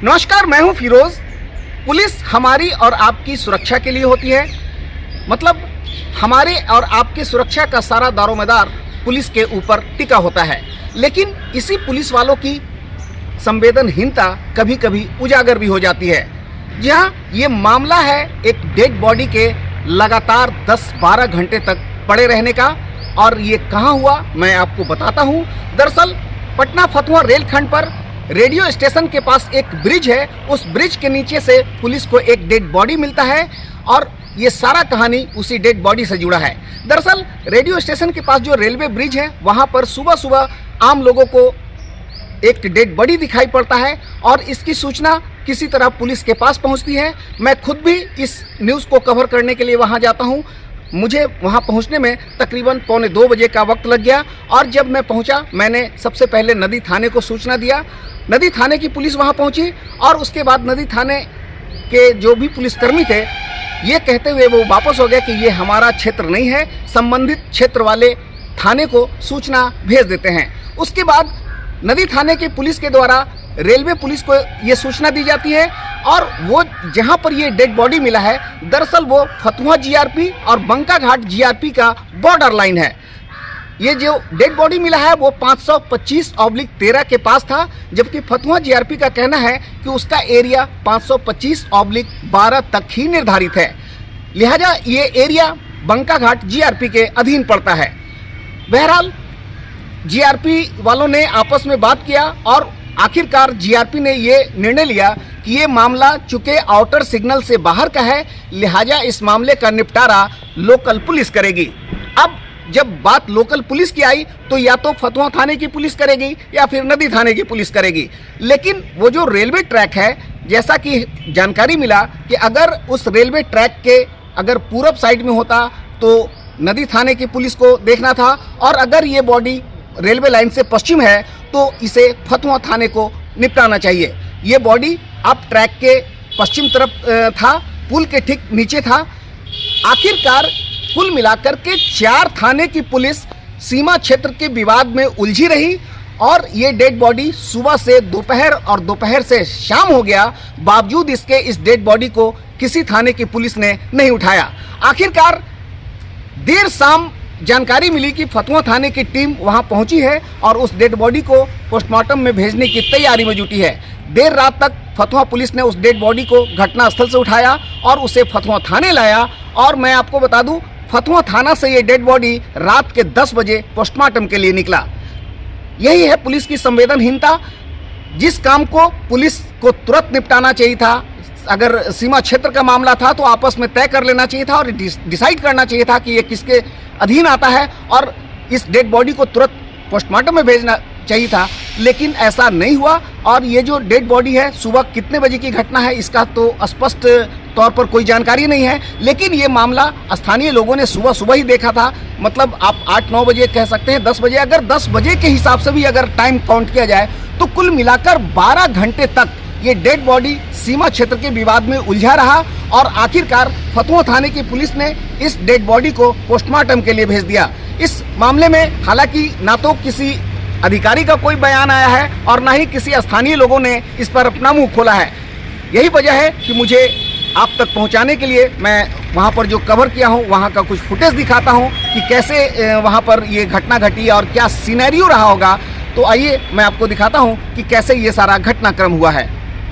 नमस्कार, मैं हूं फिरोज। पुलिस हमारी और आपकी सुरक्षा के लिए होती है। मतलब हमारे और आपके सुरक्षा का सारा दारोमदार पुलिस के ऊपर टिका होता है। लेकिन इसी पुलिस वालों की संवेदनहीनता कभी कभी उजागर भी हो जाती है। जी हाँ, ये मामला है एक डेड बॉडी के लगातार 10-12 घंटे तक पड़े रहने का। और ये कहाँ हुआ मैं आपको बताता हूँ। दरअसल पटना फतुहा रेलखंड पर रेडियो स्टेशन के पास एक ब्रिज है। उस ब्रिज के नीचे से पुलिस को एक डेड बॉडी मिलता है और ये सारा कहानी उसी डेड बॉडी से जुड़ा है। दरअसल रेडियो स्टेशन के पास जो रेलवे ब्रिज है वहाँ पर सुबह सुबह आम लोगों को एक डेड बॉडी दिखाई पड़ता है और इसकी सूचना किसी तरह पुलिस के पास पहुंचती है। मैं खुद भी इस न्यूज़ को कवर करने के लिए वहां जाता हूं। मुझे वहां पहुंचने में तकरीबन 1:45 बजे का वक्त लग गया और जब मैं पहुंचा मैंने सबसे पहले नदी थाने को सूचना दिया। नदी थाने की पुलिस वहां पहुंची और उसके बाद नदी थाने के जो भी पुलिसकर्मी थे ये कहते हुए वो वापस हो गए कि ये हमारा क्षेत्र नहीं है, संबंधित क्षेत्र वाले थाने को सूचना भेज देते हैं। उसके बाद नदी थाने की पुलिस के द्वारा रेलवे पुलिस को ये सूचना दी जाती है और वो जहां पर ये डेड बॉडी मिला है दरअसल वो फतुहा जीआरपी और बंका घाट जीआरपी का बॉर्डर लाइन है। ये जो डेड बॉडी मिला है वो 525/13 के पास था, जबकि फतुहा जीआरपी का कहना है कि उसका एरिया 525/12 तक ही निर्धारित है। लिहाजा ये एरिया बंका घाट जीआरपी के अधीन पड़ता है। बहरहाल जीआरपी वालों ने आपस में बात किया और आखिरकार जीआरपी ने ये निर्णय लिया कि ये मामला चूंकि आउटर सिग्नल से बाहर का है, लिहाजा इस मामले का निपटारा लोकल पुलिस करेगी। अब जब बात लोकल पुलिस की आई तो या तो फतुहा थाने की पुलिस करेगी या फिर नदी थाने की पुलिस करेगी। लेकिन वो जो रेलवे ट्रैक है, जैसा कि जानकारी मिला कि अगर उस रेलवे ट्रैक के अगर पूरब साइड में होता तो नदी थाने की पुलिस को देखना था और अगर ये बॉडी रेलवे लाइन से पश्चिम है तो इसे फतुहा थाने को निपटाना चाहिए। ये बॉडी अब ट्रैक के पश्चिम तरफ था, पुल के ठीक नीचे था। आखिरकार कुल मिलाकर के 4 थाने की पुलिस सीमा क्षेत्र के विवाद में उलझी रही और ये डेड बॉडी सुबह से दोपहर और दोपहर से शाम हो गया, बावजूद इसके इस डेड बॉडी को किसी थाने की पुलिस ने नहीं उठाया। आखिरकार देर शाम जानकारी मिली कि फतुहा थाने की टीम वहां पहुंची है और उस डेड बॉडी को पोस्टमार्टम में भेजने की तैयारी में जुटी है। देर रात तक फतुहा पुलिस ने उस डेड बॉडी को घटनास्थल से उठाया और उसे फतुहा थाने लाया। और मैं आपको बता दूं, फतुहा थाना से ये डेड बॉडी रात के 10 बजे पोस्टमार्टम के लिए निकला। यही है पुलिस की संवेदनहीनता। जिस काम को पुलिस को तुरंत निपटाना चाहिए था, अगर सीमा क्षेत्र का मामला था तो आपस में तय कर लेना चाहिए था और डिसाइड करना चाहिए था कि ये किसके अधीन आता है और इस डेड बॉडी को तुरंत पोस्टमार्टम में भेजना चाहिए था। लेकिन ऐसा नहीं हुआ और ये जो डेड बॉडी है सुबह कितने बजे की घटना है इसका तो स्पष्ट तौर पर कोई जानकारी नहीं है। लेकिन ये मामला स्थानीय लोगों ने सुबह सुबह ही देखा था। मतलब आप 8-9 बजे कह सकते हैं, 10 बजे। अगर 10 बजे के हिसाब से भी अगर टाइम काउंट किया जाए तो कुल मिलाकर 12 घंटे तक ये डेड बॉडी सीमा क्षेत्र के विवाद में उलझा रहा और आखिरकार फतुहा थाने की पुलिस ने इस डेड बॉडी को पोस्टमार्टम के लिए भेज दिया। इस मामले में हालांकि ना तो किसी अधिकारी का कोई बयान आया है और ना ही किसी स्थानीय लोगों ने इस पर अपना मुंह खोला है। यही वजह है कि मुझे आप तक पहुंचाने के लिए मैं वहां पर जो कवर किया हूं वहां का कुछ फुटेज दिखाता हूं कि कैसे वहां पर ये घटना घटी और क्या सिनेरियो रहा होगा। तो आइए मैं आपको दिखाता हूं कि कैसे ये सारा घटनाक्रम हुआ है।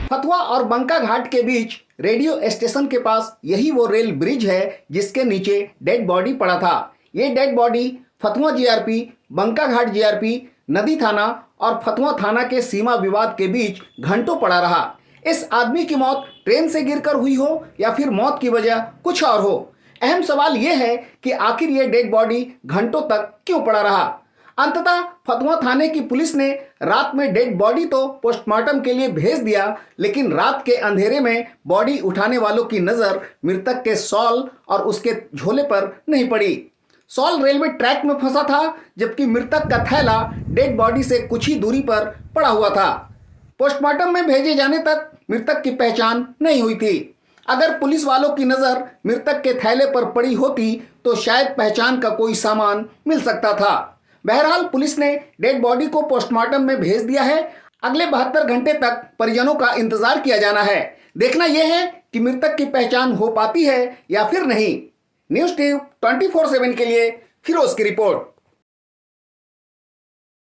फतुहा और बंका घाट के बीच रेडियो स्टेशन के पास यही वो रेल ब्रिज है जिसके नीचे डेड बॉडी पड़ा था। ये डेड बॉडी फतुहा जीआरपी, बंका घाट जीआरपी, नदी थाना और फतुहा थाना के सीमा विवाद के बीच घंटों पड़ा रहा। इस आदमी की मौत ट्रेन से गिरकर हुई हो या फिर मौत की वजह कुछ और हो। अहम सवाल यह है कि आखिर ये डेड बॉडी घंटों तक क्यों पड़ा रहा। अंततः फतुहा थाने की पुलिस ने रात में डेड बॉडी तो पोस्टमार्टम के लिए भेज दिया, लेकिन रात के अंधेरे में बॉडी उठाने वालों की नजर मृतक के शॉल और उसके झोले पर नहीं पड़ी। शॉल रेलवे ट्रैक में फंसा था, जबकि मृतक का थैला डेड बॉडी से कुछ ही दूरी पर पड़ा हुआ था। पोस्टमार्टम में भेजे जाने तक मृतक की पहचान नहीं हुई थी। अगर पुलिस वालों की नजर मृतक के थैले पर पड़ी होती तो शायद पहचान का कोई सामान मिल सकता था। बहरहाल पुलिस ने डेड बॉडी को पोस्टमार्टम में भेज दिया है। अगले 72 घंटे तक परिजनों का इंतजार किया जाना है। देखना यह है कि मृतक की पहचान हो पाती है या फिर नहीं। न्यूज़ टीवी 24/7 के लिए फिरोज की रिपोर्ट।